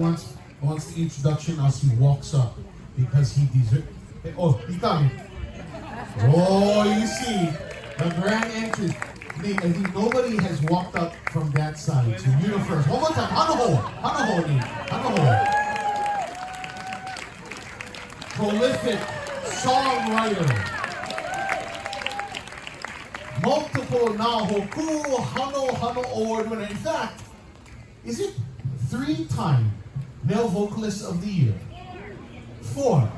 wants the introduction as he walks up because he deserves. Oh, he's coming. Oh, you see the grand entrance. I think nobody has walked up from that side. So you the first. One more time. Hanaho, Nate. Hanaho. Prolific songwriter. Multiple now Hoku Hano Award winner. In fact, is it 3-time male vocalist of the year? 4.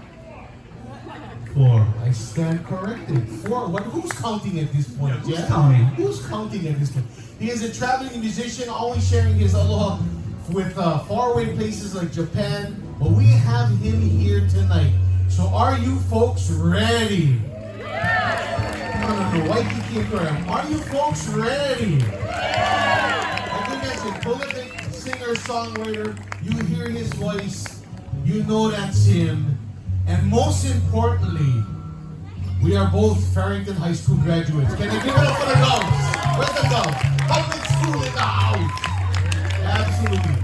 I stand corrected. 4. Who's counting at this point? Who's counting? Who's counting at this point? He is a traveling musician, always sharing his aloha with faraway places like Japan. But we have him here tonight. So are you folks ready? No, Waikīkī Aquarium. Are you folks ready? I think that's a prolific singer-songwriter. You hear his voice, you know that's him. And most importantly, we are both Farrington High School graduates. Can I give it up for the Doves? Where's the Doves? Public school in the house. Absolutely.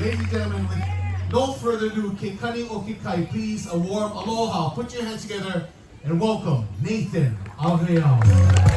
Ladies and gentlemen, with no further ado, Kani, please, a warm aloha. Put your hands together and welcome Nathan Aweau.